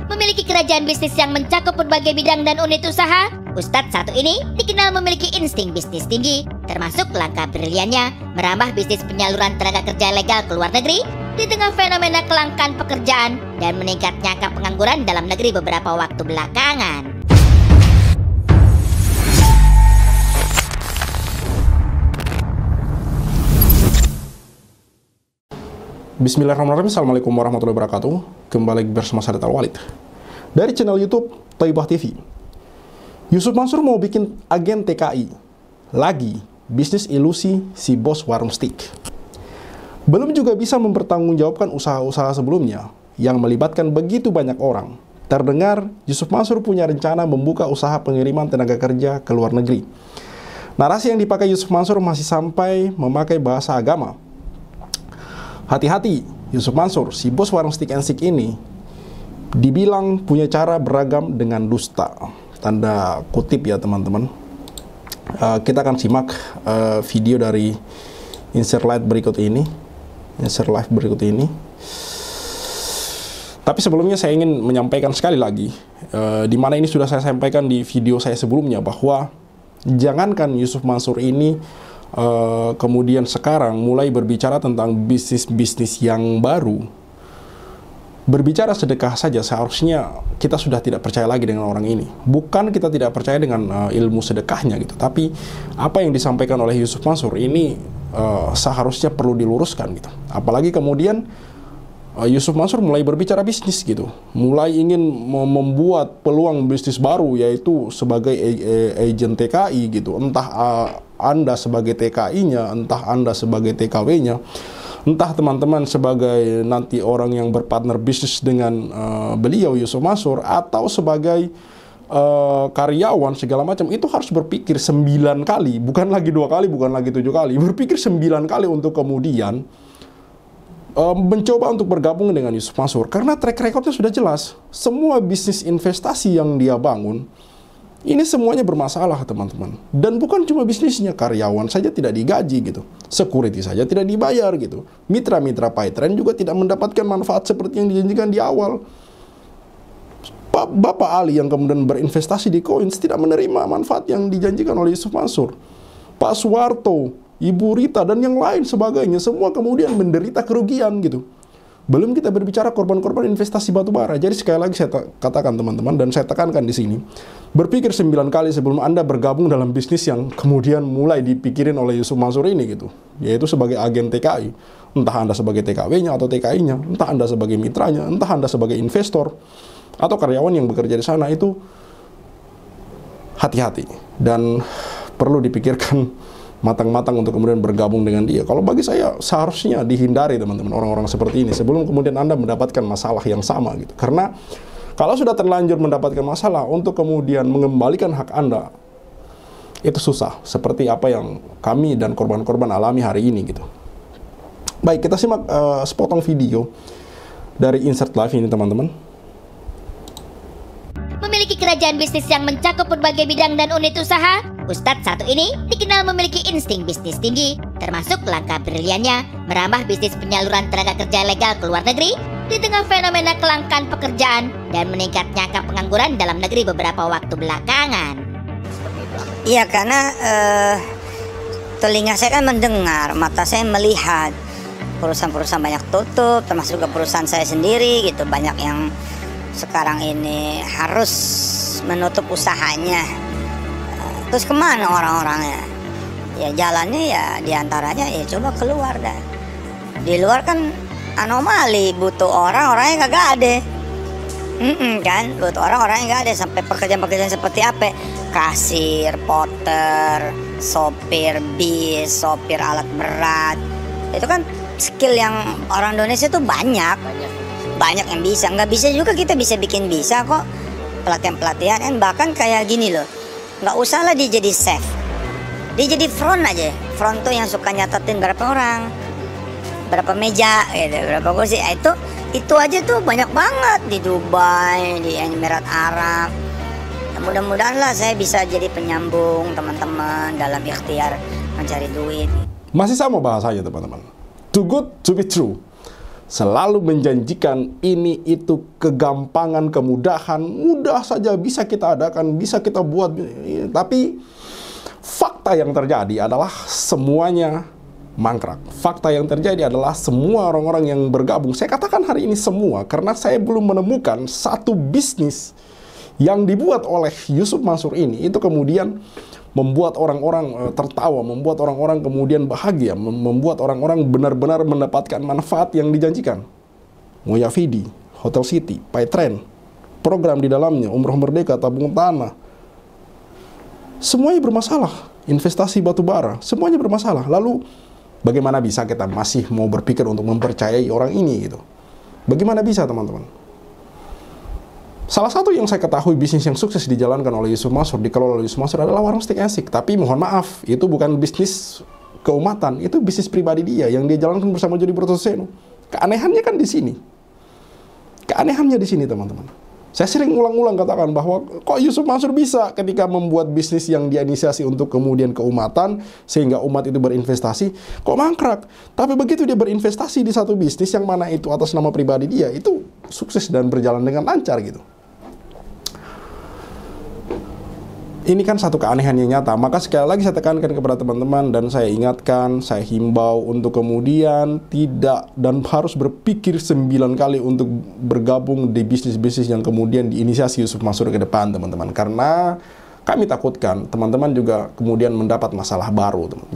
Memiliki kerajaan bisnis yang mencakup berbagai bidang dan unit usaha, Ustadz satu ini dikenal memiliki insting bisnis tinggi, termasuk langkah briliannya merambah bisnis penyaluran tenaga kerja legal ke luar negeri di tengah fenomena kelangkaan pekerjaan dan meningkatnya angka pengangguran dalam negeri beberapa waktu belakangan. Bismillahirrahmanirrahim. Assalamualaikum warahmatullahi wabarakatuh. Kembali bersama saya Al-Walid dari channel YouTube Thaibah TV. Yusuf Mansur mau bikin agen TKI lagi, bisnis ilusi si bos warung steak. Belum juga bisa mempertanggungjawabkan usaha-usaha sebelumnya yang melibatkan begitu banyak orang. Terdengar Yusuf Mansur punya rencana membuka usaha pengiriman tenaga kerja ke luar negeri. Narasi yang dipakai Yusuf Mansur masih sampai memakai bahasa agama. Hati-hati, Yusuf Mansur, si bos warung stick and stick ini dibilang punya cara beragam dengan dusta. Tanda kutip ya teman-teman. Kita akan simak video dari insert live berikut ini. Tapi sebelumnya saya ingin menyampaikan sekali lagi, di mana ini sudah saya sampaikan di video saya sebelumnya, bahwa jangankan Yusuf Mansur ini kemudian sekarang mulai berbicara tentang bisnis-bisnis yang baru. Berbicara sedekah saja seharusnya kita sudah tidak percaya lagi dengan orang ini. Bukan kita tidak percaya dengan ilmu sedekahnya gitu, tapi apa yang disampaikan oleh Yusuf Mansur ini seharusnya perlu diluruskan gitu. Apalagi kemudian Yusuf Mansur mulai berbicara bisnis gitu, mulai ingin membuat peluang bisnis baru, yaitu sebagai agen TKI gitu. Entah Anda sebagai TKI-nya, entah Anda sebagai TKW-nya, entah teman-teman sebagai nanti orang yang berpartner bisnis dengan beliau Yusuf Mansur, atau sebagai karyawan segala macam, itu harus berpikir 9 kali, bukan lagi 2 kali, bukan lagi 7 kali, berpikir 9 kali untuk kemudian mencoba untuk bergabung dengan Yusuf Mansur, karena track recordnya sudah jelas. Semua bisnis investasi yang dia bangun ini semuanya bermasalah teman-teman. Dan bukan cuma bisnisnya, karyawan saja tidak digaji gitu, security saja tidak dibayar gitu, mitra-mitra pipeline juga tidak mendapatkan manfaat seperti yang dijanjikan di awal. Bapak Ali yang kemudian berinvestasi di Coins tidak menerima manfaat yang dijanjikan oleh Yusuf Mansur. Pak Suwarto, Ibu Rita, dan yang lain sebagainya, semua kemudian menderita kerugian gitu. Belum kita berbicara korban-korban investasi batubara. Jadi sekali lagi saya katakan teman-teman, dan saya tekankan di sini, berpikir 9 kali sebelum Anda bergabung dalam bisnis yang kemudian mulai dipikirin oleh Yusuf Mansur ini gitu, yaitu sebagai agen TKI. Entah Anda sebagai TKW-nya atau TKI-nya, entah Anda sebagai mitranya, entah Anda sebagai investor atau karyawan yang bekerja di sana, itu hati-hati dan perlu dipikirkan matang-matang untuk kemudian bergabung dengan dia. Kalau bagi saya seharusnya dihindari teman-teman orang-orang seperti ini sebelum kemudian Anda mendapatkan masalah yang sama gitu. Karena kalau sudah terlanjur mendapatkan masalah, untuk kemudian mengembalikan hak Anda itu susah, seperti apa yang kami dan korban-korban alami hari ini gitu. Baik, kita simak sepotong video dari insert live ini teman-teman. Memiliki kerajaan bisnis yang mencakup berbagai bidang dan unit usaha, Ustadz satu ini dikenal memiliki insting bisnis tinggi, termasuk langkah briliannya merambah bisnis penyaluran tenaga kerja legal ke luar negeri di tengah fenomena kelangkaan pekerjaan dan meningkatnya angka pengangguran dalam negeri beberapa waktu belakangan. Iya, karena telinga saya kan mendengar, mata saya melihat perusahaan-perusahaan banyak tutup, termasuk juga perusahaan saya sendiri gitu. Banyak yang sekarang ini harus menutup usahanya. Terus kemana orang-orangnya? Ya jalannya ya diantaranya ya coba keluar dah. Di luar kan anomali, butuh orangnya kagak ada. Kan butuh orangnya nggak ada. Sampai pekerjaan-pekerjaan seperti apa? Kasir, porter, sopir bis, sopir alat berat. Itu kan skill yang orang Indonesia tuh banyak yang bisa. Nggak bisa juga kita bisa bikin bisa kok. Pelatihan-pelatihan kan bahkan kayak gini loh. Nggak usah lah dia jadi chef, dia jadi front aja. Front tuh yang suka nyatatin berapa orang, berapa meja gitu, berapa kursi. Itu aja tuh banyak banget di Dubai, di Emirat Arab. Mudah-mudahan lah saya bisa jadi penyambung teman-teman dalam ikhtiar mencari duit. Masih sama bahasanya teman-teman. Too good to be true. selalu menjanjikan ini itu kegampangan, kemudahan, mudah saja bisa kita adakan, bisa kita buat. Tapi fakta yang terjadi adalah semuanya mangkrak. Fakta yang terjadi adalah semua orang-orang yang bergabung, saya katakan hari ini semua, karena saya belum menemukan satu bisnis yang dibuat oleh Yusuf Mansur ini itu kemudian membuat orang-orang tertawa, membuat orang-orang kemudian bahagia, membuat orang-orang benar-benar mendapatkan manfaat yang dijanjikan. Moyavidi, Hotel City, Paytrend, program di dalamnya, Umroh Merdeka, tabung tanah, semuanya bermasalah. Investasi batu bara, semuanya bermasalah. Lalu bagaimana bisa kita masih mau berpikir untuk mempercayai orang ini gitu? Bagaimana bisa, teman-teman? Salah satu yang saya ketahui bisnis yang sukses dijalankan oleh Yusuf Mansur, dikelola oleh Yusuf Mansur adalah warung steak and shake. Tapi mohon maaf, itu bukan bisnis keumatan, itu bisnis pribadi dia yang dia jalankan bersama Jody Brotoseno. Keanehannya kan di sini. Keanehannya di sini, teman-teman. Saya sering ulang-ulang katakan bahwa kok Yusuf Mansur bisa ketika membuat bisnis yang diinisiasi untuk kemudian keumatan, sehingga umat itu berinvestasi, kok mangkrak. Tapi begitu dia berinvestasi di satu bisnis yang mana itu atas nama pribadi dia, itu sukses dan berjalan dengan lancar gitu. Ini kan satu keanehan yang nyata. Maka sekali lagi saya tekankan kepada teman-teman dan saya ingatkan, saya himbau untuk kemudian tidak dan harus berpikir 9 kali untuk bergabung di bisnis-bisnis yang kemudian diinisiasi Yusuf Mansur ke depan, teman-teman. Karena kami takutkan teman-teman juga kemudian mendapat masalah baru, teman.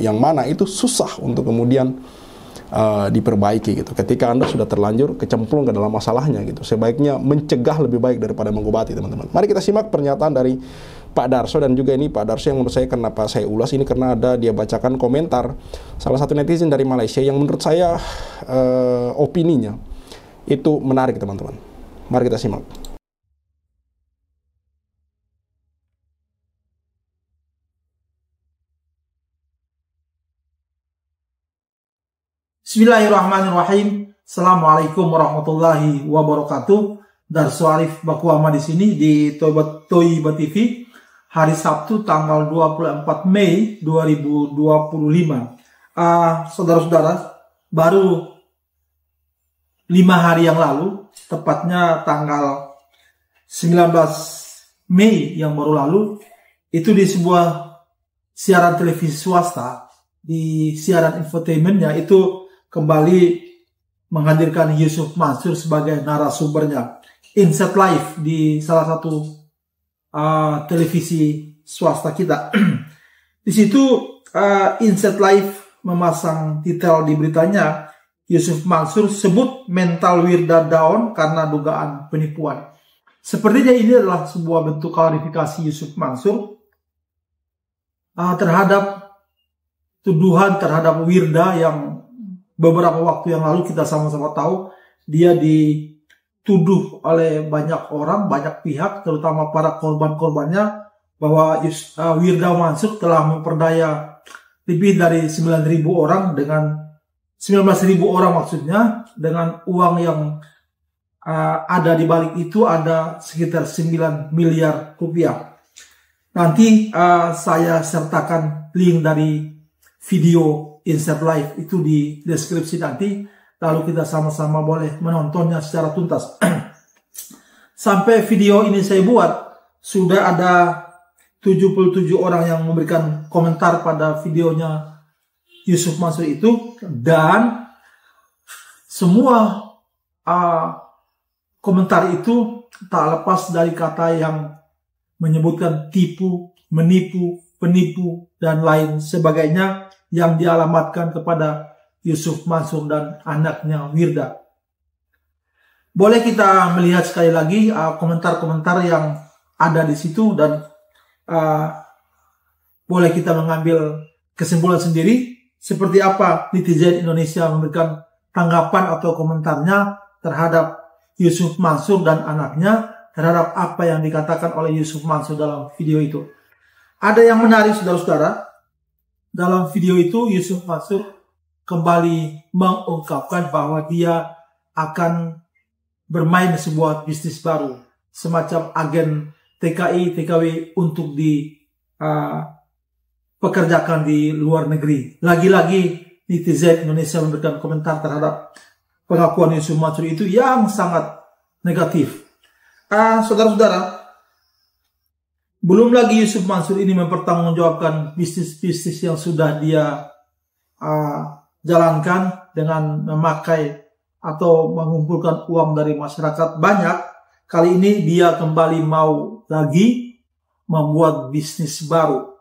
Yang mana itu susah untuk kemudian diperbaiki gitu. Ketika Anda sudah terlanjur kecemplung ke dalam masalahnya gitu, sebaiknya mencegah lebih baik daripada mengobati, teman-teman. Mari kita simak pernyataan dari Pak Darso, dan juga ini Pak Darso yang menurut saya kenapa saya ulas ini karena ada dia bacakan komentar salah satu netizen dari Malaysia yang menurut saya opininya itu menarik, teman-teman. Mari kita simak. Bismillahirrahmanirrahim. Assalamualaikum warahmatullahi wabarakatuh. Darso Arif Bakuama di sini di Toiba TV. Hari Sabtu tanggal 24 Mei 2025. Saudara-saudara, baru 5 hari yang lalu, tepatnya tanggal 19 Mei yang baru lalu, itu di sebuah siaran televisi swasta, di siaran infotainmentnya itu kembali menghadirkan Yusuf Mansur sebagai narasumbernya. Insight Live di salah satu televisi swasta kita. Di situ Insight Live memasang titel di beritanya, Yusuf Mansur sebut mental Wirda down karena dugaan penipuan. Sepertinya ini adalah sebuah bentuk klarifikasi Yusuf Mansur terhadap tuduhan terhadap Wirda yang beberapa waktu yang lalu kita sama-sama tahu dia dituduh oleh banyak orang, banyak pihak, terutama para korban-korbannya, bahwa Wirda Mansur telah memperdaya lebih dari 9.000 orang dengan 19.000 orang maksudnya, dengan uang yang ada di balik itu ada sekitar 9 miliar rupiah. Nanti saya sertakan link dari video Insight Live itu di deskripsi nanti, lalu kita sama-sama boleh menontonnya secara tuntas. Sampai video ini saya buat, sudah ada 77 orang yang memberikan komentar pada videonya Yusuf Mansur itu, dan semua komentar itu tak lepas dari kata yang menyebutkan tipu, menipu, penipu, dan lain sebagainya yang dialamatkan kepada Yusuf Mansur dan anaknya Wirda. Boleh kita melihat sekali lagi komentar-komentar yang ada di situ, dan boleh kita mengambil kesimpulan sendiri seperti apa netizen Indonesia memberikan tanggapan atau komentarnya terhadap Yusuf Mansur dan anaknya, terhadap apa yang dikatakan oleh Yusuf Mansur dalam video itu. Ada yang menarik, saudara-saudara. Dalam video itu Yusuf Mansur kembali mengungkapkan bahwa dia akan bermain sebuah bisnis baru, semacam agen TKI, TKW untuk dipekerjakan di luar negeri. Lagi-lagi netizen Indonesia memberikan komentar terhadap pengakuan Yusuf Mansur itu yang sangat negatif. Saudara-saudara, belum lagi Yusuf Mansur ini mempertanggungjawabkan bisnis-bisnis yang sudah dia jalankan dengan memakai atau mengumpulkan uang dari masyarakat banyak. Kali ini dia kembali mau lagi membuat bisnis baru.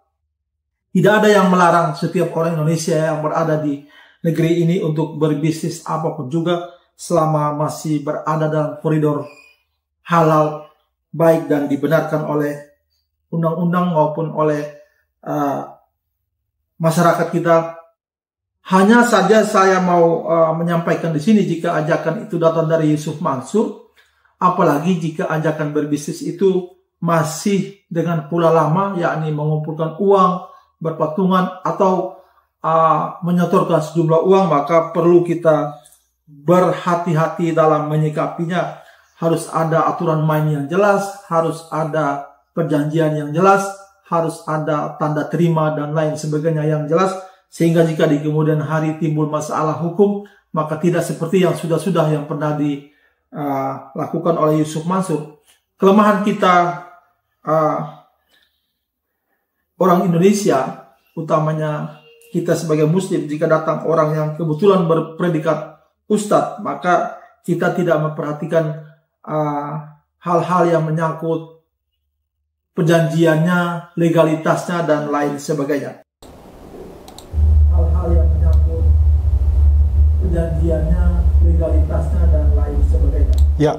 Tidak ada yang melarang setiap orang Indonesia yang berada di negeri ini untuk berbisnis apapun juga selama masih berada dalam koridor halal, baik dan dibenarkan oleh undang-undang maupun oleh masyarakat kita. Hanya saja saya mau menyampaikan di sini, jika ajakan itu datang dari Yusuf Mansur, apalagi jika ajakan berbisnis itu masih dengan pola lama, yakni mengumpulkan uang, berpatungan, atau menyetorkan sejumlah uang, maka perlu kita berhati-hati dalam menyikapinya. Harus ada aturan main yang jelas, harus ada perjanjian yang jelas, harus ada tanda terima dan lain sebagainya yang jelas, sehingga jika di kemudian hari timbul masalah hukum, maka tidak seperti yang sudah-sudah yang pernah dilakukan oleh Yusuf Mansur. Kelemahan kita orang Indonesia, utamanya kita sebagai Muslim, jika datang orang yang kebetulan berpredikat ustadz, maka kita tidak memperhatikan hal-hal yang menyangkut perjanjiannya, legalitasnya, dan lain sebagainya. Hal-hal yang menyangkut perjanjiannya, legalitasnya, dan lain sebagainya. Ya,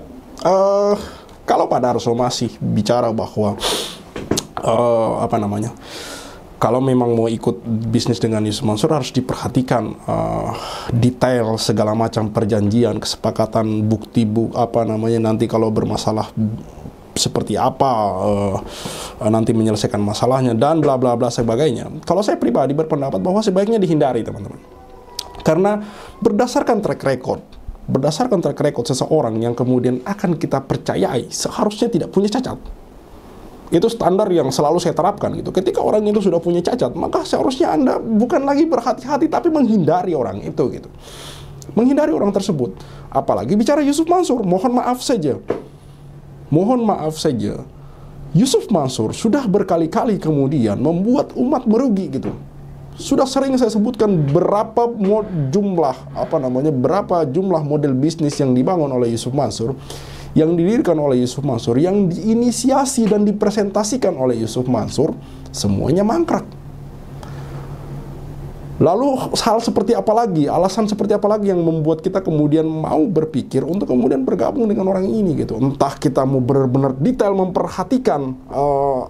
kalau Pak Darso masih bicara bahwa kalau memang mau ikut bisnis dengan Yusuf Mansur harus diperhatikan detail segala macam perjanjian, kesepakatan, bukti nanti kalau bermasalah seperti apa, nanti menyelesaikan masalahnya dan bla bla bla sebagainya. Kalau saya pribadi berpendapat bahwa sebaiknya dihindari, teman-teman. Karena berdasarkan track record seseorang yang kemudian akan kita percayai seharusnya tidak punya cacat. Itu standar yang selalu saya terapkan gitu. Ketika orang itu sudah punya cacat, maka seharusnya Anda bukan lagi berhati-hati tapi menghindari orang itu gitu. Menghindari orang tersebut. Apalagi bicara Yusuf Mansur, mohon maaf saja. Yusuf Mansur sudah berkali-kali kemudian membuat umat merugi gitu. Sudah sering saya sebutkan berapa jumlah model bisnis yang dibangun oleh Yusuf Mansur, yang didirikan oleh Yusuf Mansur, yang diinisiasi dan dipresentasikan oleh Yusuf Mansur, semuanya mangkrak. Lalu hal seperti apa lagi, alasan seperti apa lagi yang membuat kita kemudian mau berpikir untuk kemudian bergabung dengan orang ini gitu. Entah kita mau benar-benar detail memperhatikan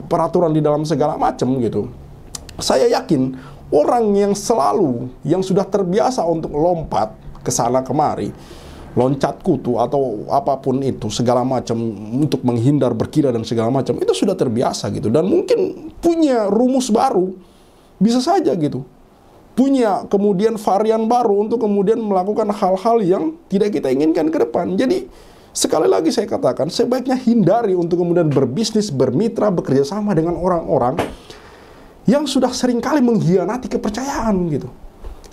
peraturan di dalam segala macam gitu. Saya yakin orang yang sudah terbiasa untuk lompat ke sana kemari, loncat kutu atau apapun itu segala macam untuk menghindar berkira dan segala macam, itu sudah terbiasa gitu, dan mungkin punya rumus baru, bisa saja gitu, punya kemudian varian baru untuk kemudian melakukan hal-hal yang tidak kita inginkan ke depan. Jadi sekali lagi saya katakan, sebaiknya hindari untuk kemudian berbisnis, bermitra, bekerja sama dengan orang-orang yang sudah seringkali mengkhianati kepercayaan gitu.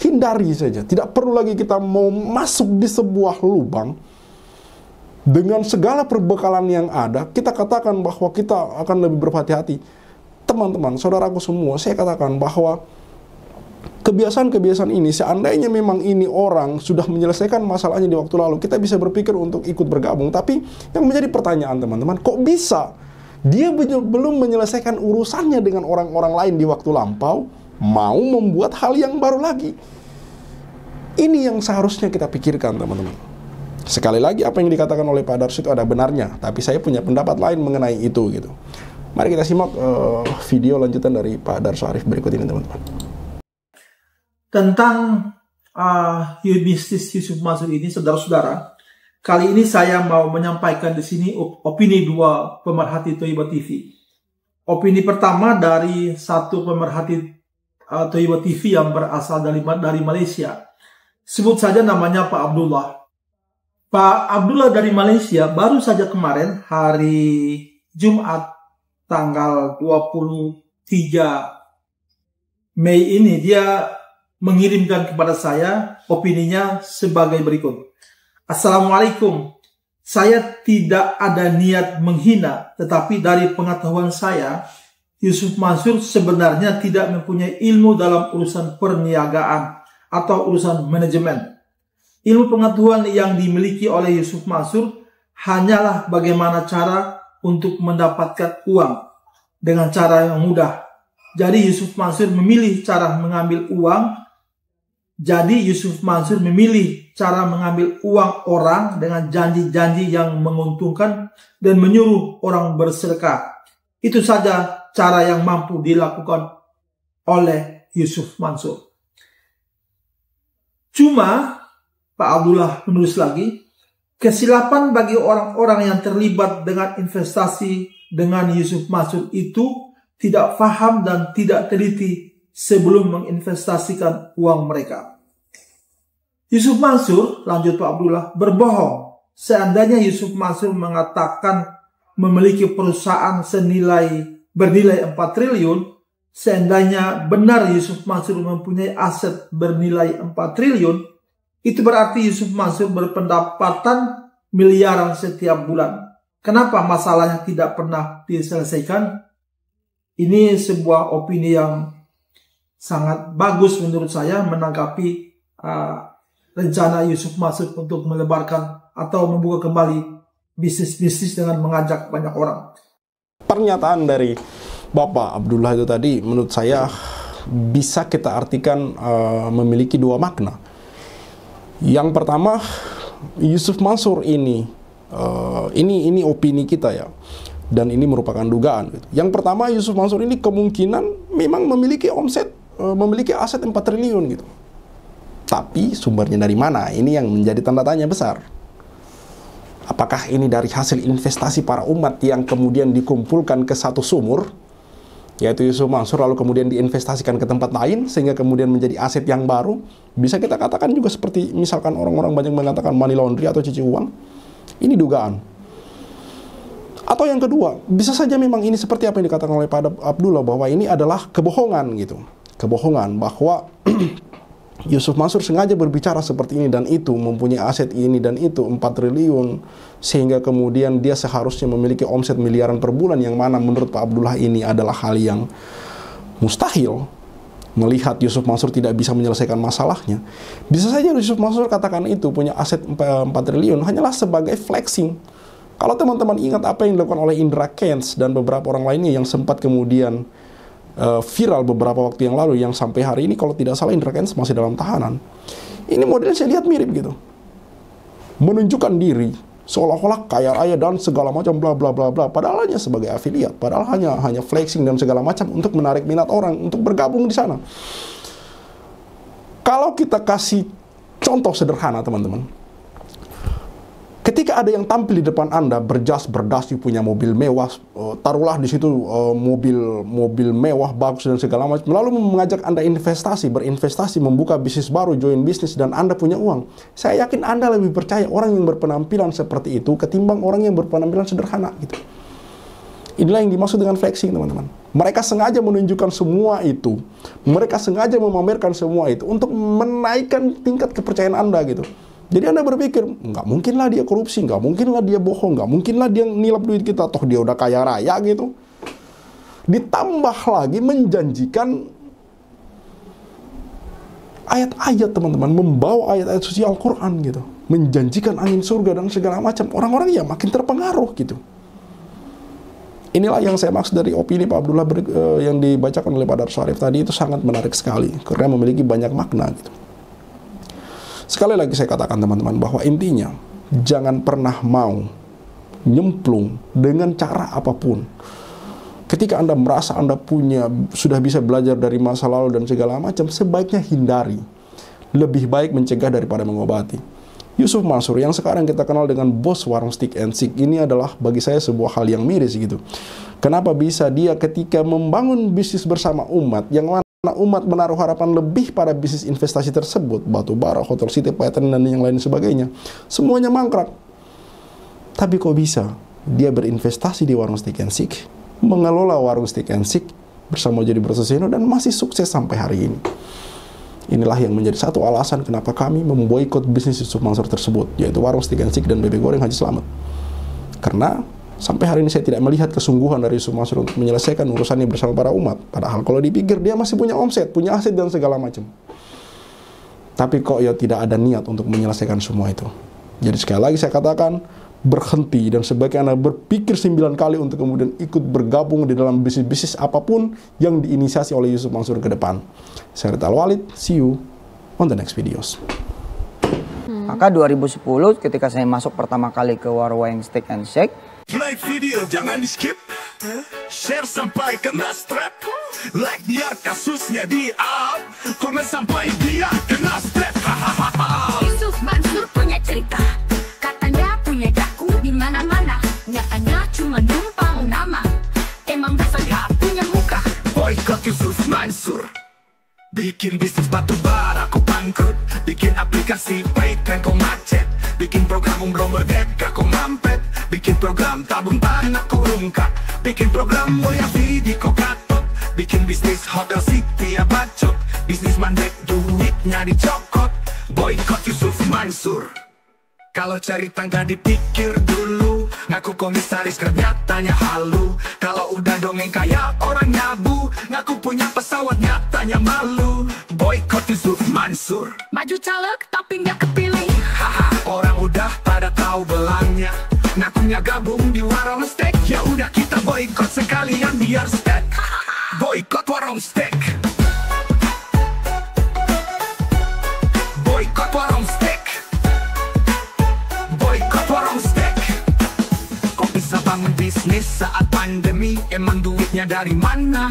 Hindari saja, tidak perlu lagi kita mau masuk di sebuah lubang dengan segala perbekalan yang ada. Kita katakan bahwa kita akan lebih berhati-hati. Teman-teman, saudaraku semua, saya katakan bahwa kebiasaan-kebiasaan ini, seandainya memang ini orang sudah menyelesaikan masalahnya di waktu lalu, kita bisa berpikir untuk ikut bergabung. Tapi yang menjadi pertanyaan teman-teman, kok bisa dia belum menyelesaikan urusannya dengan orang-orang lain di waktu lampau, mau membuat hal yang baru lagi? Ini yang seharusnya kita pikirkan, teman-teman. Sekali lagi, apa yang dikatakan oleh Pak Darso itu ada benarnya, tapi saya punya pendapat lain mengenai itu gitu. Mari kita simak video lanjutan dari Pak Darso Arif berikut ini, teman-teman. Tentang bisnis Yusuf Mansur ini, saudara-saudara, kali ini saya mau menyampaikan di sini opini dua pemerhati Toyiba TV. Opini pertama dari satu pemerhati Toyiba TV yang berasal dari Malaysia. Sebut saja namanya Pak Abdullah. Pak Abdullah dari Malaysia baru saja kemarin hari Jumat tanggal 23 Mei ini dia mengirimkan kepada saya opininya sebagai berikut. Assalamualaikum. Saya tidak ada niat menghina, tetapi dari pengetahuan saya, Yusuf Mansur sebenarnya tidak mempunyai ilmu dalam urusan perniagaan atau urusan manajemen. Ilmu pengetahuan yang dimiliki oleh Yusuf Mansur hanyalah bagaimana cara untuk mendapatkan uang dengan cara yang mudah. Jadi Yusuf Mansur memilih cara mengambil uang. Jadi Yusuf Mansur memilih cara mengambil uang orang dengan janji-janji yang menguntungkan dan menyuruh orang bersedekah. Itu saja cara yang mampu dilakukan oleh Yusuf Mansur. Cuma, Pak Abdullah menulis lagi, kesilapan bagi orang-orang yang terlibat dengan investasi dengan Yusuf Mansur itu tidak paham dan tidak teliti sebelum menginvestasikan uang mereka. Yusuf Mansur, lanjut Pak Abdullah, berbohong. Seandainya Yusuf Mansur mengatakan memiliki perusahaan bernilai 4 triliun, seandainya benar Yusuf Mansur mempunyai aset bernilai 4 triliun, itu berarti Yusuf Mansur berpendapatan miliaran setiap bulan. Kenapa masalahnya tidak pernah diselesaikan? Ini sebuah opini yang sangat bagus menurut saya menanggapi rencana Yusuf Mansur untuk melebarkan atau membuka kembali bisnis-bisnis dengan mengajak banyak orang. Pernyataan dari Bapak Abdullah itu tadi menurut saya bisa kita artikan memiliki dua makna. Yang pertama, Yusuf Mansur ini opini kita ya, dan ini merupakan dugaan. Yang pertama, Yusuf Mansur ini kemungkinan memang memiliki memiliki aset 4 triliun gitu. Tapi sumbernya dari mana? Ini yang menjadi tanda tanya besar. Apakah ini dari hasil investasi para umat yang kemudian dikumpulkan ke satu sumur, yaitu Yusuf Mansur, lalu kemudian diinvestasikan ke tempat lain sehingga kemudian menjadi aset yang baru? Bisa kita katakan juga seperti misalkan orang-orang banyak mengatakan money laundry atau cuci uang. Ini dugaan. Atau yang kedua, bisa saja memang ini seperti apa yang dikatakan oleh Pak Abdullah, bahwa ini adalah kebohongan gitu. Kebohongan bahwa Yusuf Mansur sengaja berbicara seperti ini dan itu, mempunyai aset ini dan itu 4 triliun, sehingga kemudian dia seharusnya memiliki omset miliaran per bulan, yang mana menurut Pak Abdullah ini adalah hal yang mustahil. Melihat Yusuf Mansur tidak bisa menyelesaikan masalahnya, bisa saja Yusuf Mansur katakan itu punya aset 4 triliun hanyalah sebagai flexing. Kalau teman-teman ingat apa yang dilakukan oleh Indra Kents dan beberapa orang lainnya yang sempat kemudian viral beberapa waktu yang lalu, yang sampai hari ini kalau tidak salah Indra Kents masih dalam tahanan. Ini modelnya saya lihat mirip gitu. Menunjukkan diri seolah-olah kaya raya dan segala macam bla bla bla bla, padahal hanya sebagai afiliat, padahal hanya flexing dan segala macam untuk menarik minat orang untuk bergabung di sana. Kalau kita kasih contoh sederhana teman-teman, ketika ada yang tampil di depan Anda berjas berdasi, punya mobil mewah, taruhlah di situ mobil mewah bagus dan segala macam, lalu mengajak Anda berinvestasi, membuka bisnis baru, join bisnis, dan Anda punya uang. Saya yakin Anda lebih percaya orang yang berpenampilan seperti itu ketimbang orang yang berpenampilan sederhana gitu. Inilah yang dimaksud dengan flexing teman-teman. Mereka sengaja menunjukkan semua itu, mereka sengaja memamerkan semua itu untuk menaikkan tingkat kepercayaan Anda gitu. Jadi Anda berpikir, nggak mungkinlah dia korupsi, nggak mungkinlah dia bohong, nggak mungkinlah dia nilap duit kita, toh dia udah kaya raya gitu. Ditambah lagi menjanjikan ayat-ayat teman-teman, membawa ayat-ayat suci Al-Quran gitu, menjanjikan angin surga dan segala macam. Orang-orang ya makin terpengaruh gitu. Inilah yang saya maksud dari opini Pak Abdullah yang dibacakan oleh Pak Darus Arif tadi, itu sangat menarik sekali karena memiliki banyak makna gitu. Sekali lagi saya katakan teman-teman bahwa intinya jangan pernah mau nyemplung dengan cara apapun. Ketika Anda merasa Anda sudah bisa belajar dari masa lalu dan segala macam, sebaiknya hindari. Lebih baik mencegah daripada mengobati. Yusuf Mansur yang sekarang kita kenal dengan bos warung Stick and Stick ini adalah bagi saya sebuah hal yang miris gitu. Kenapa bisa dia ketika membangun bisnis bersama umat, yang mana umat menaruh harapan lebih pada bisnis investasi tersebut, batu bara, hotel city, pattern, dan yang lain sebagainya, semuanya mangkrak. Tapi kok bisa dia berinvestasi di warung Stick and Stick, mengelola warung Stick and Stick bersama Jody Brososeno, dan masih sukses sampai hari ini. Inilah yang menjadi satu alasan kenapa kami memboikot bisnis Yusuf Mansur tersebut, yaitu warung Steak and Shake dan bebek goreng Haji Slamet. Karena sampai hari ini saya tidak melihat kesungguhan dari Yusuf Mansur untuk menyelesaikan urusannya bersama para umat. Padahal kalau dipikir dia masih punya omset, punya aset dan segala macam. Tapi kok ya tidak ada niat untuk menyelesaikan semua itu. Jadi sekali lagi saya katakan, berhenti dan sebaiknya Anda berpikir 9 kali untuk kemudian ikut bergabung di dalam bisnis-bisnis apapun yang diinisiasi oleh Yusuf Mansur ke depan. Saya Rita Al-Walid, see you on the next videos. Maka 2010 ketika saya masuk pertama kali ke warung Steak and Shake, like video jangan di skip, share sampai kena strap, like biar kasusnya di up, komen sampai dia kena strap. Yusuf Mansur punya cerita, katanya punya daku di mana-mana, nyatanya cuma numpang nama, emang dasar gak punya muka. Boykot Yusuf Mansur, bikin bisnis batu bara aku bangkrut, bikin aplikasi paypal kau macet, bikin program umroh merdeka kau mampet, bikin program tabung tanah kau rungkat, bikin program Moya Vidi kau katot, bikin bisnis hotel city ya bacot, bisnis mandek duitnya dicokot. Boykot Yusuf Mansur. Kalau cari tangga dipikir dulu, ngaku komisaris nyatanya halu. Kalau udah dongeng kayak orang nyabu, ngaku punya pesawat nyatanya malu. Boykot Yusuf Mansur. Maju caleg tapi nggak kepilih. Haha, orang udah pada tahu belangnya, ngakunya gabung di warung steak. Ya udah kita boykot sekalian biar steak. Boykot warung steak. Boykot warung steak. Boykot warung steak. Kok bisa bangun bisnis saat pandemi? Emang duitnya dari mana?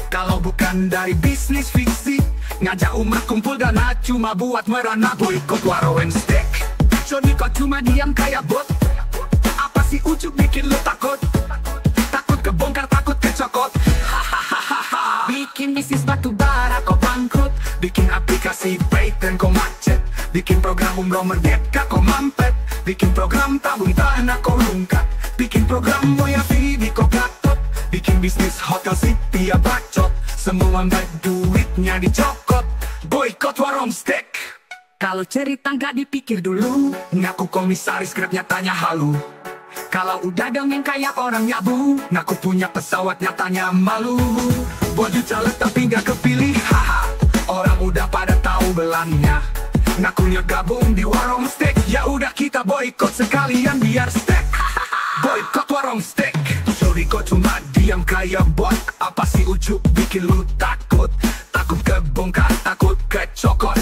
Kalau bukan dari bisnis fiksi, ngajak umat kumpul dana cuma buat merana. Boykot warung steak. Jadi kok cuma diam kayak bot? Apa sih ujuk bikin lu takut? Takut kebongkar, takut kecokot. Bikin bisnis batu bara kok bangkrut, Bikin aplikasi paypal kau macet, bikin program umroh merdeka kau mampet, bikin program tabung tanah kau rungkat, bikin program Moya Vidi kau gatot, bikin bisnis hotel city ya bacot, semua baik duitnya dicokot. Boykot warung steak. kalau cerita nggak dipikir dulu, Ngaku komisaris grab nyatanya halu. Kalau udah dongeng kayak orang nyabu, ngaku punya pesawat nyatanya malu. Baju caleg tapi nggak kepilih, haha. Orang udah pada tahu belangnya, ngakunya gabung di warung steak. Ya udah kita boykot sekalian biar steak. Boykot warung steak. Sorry kok cuma diam kayak bot. Apa sih ujuk bikin lu takut? Takut kebongkar, takut kecokot.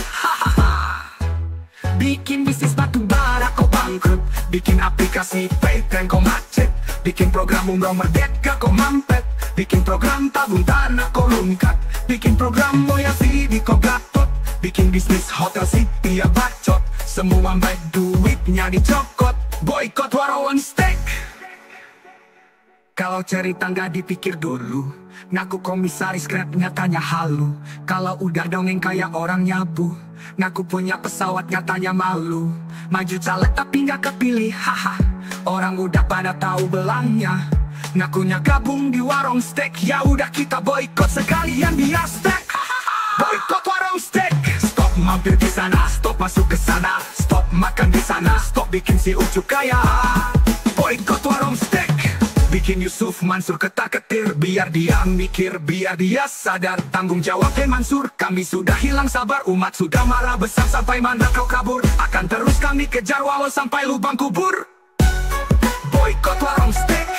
Bikin bisnis batu bara kau bangkrut, bikin aplikasi paypal kau macet, bikin program umroh merdeka kau mampet, bikin program tabung tanah kau rungkat, bikin program Moya Vidi kau gatot, bikin bisnis hotel city ya bacot, semua baik duitnya dicokot. Boykot warung steak. Kalau cerita nggak dipikir dulu, ngaku komisaris grab nyatanya halu. Kalau udah dongeng kayak orang nyabu, ngaku punya pesawat nyatanya malu. Maju caleg tapi nggak kepilih, haha. Orang udah pada tahu belangnya, ngakunya gabung di warung steak. Ya udah kita boykot sekalian biar steak. Boykot warung steak. Stop mampir di sana, stop masuk ke sana, stop makan di sana, stop bikin si ujuk kaya. Boykot warung steak. Bikin Yusuf Mansur ketar-ketir, biar dia mikir, biar dia sadar tanggung jawabnya Mansur. Kami sudah hilang sabar, umat sudah marah besar. Sampai mana kau kabur, akan terus kami kejar walau sampai lubang kubur. Boykot warung steak.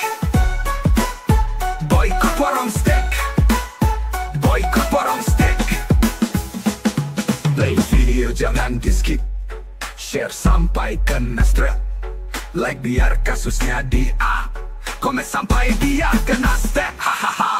Boykot warung steak. Boykot warung steak. Play video jangan di skip, share sampai kena strap, like biar kasusnya di up, komen sampai dia kena step. Hahaha.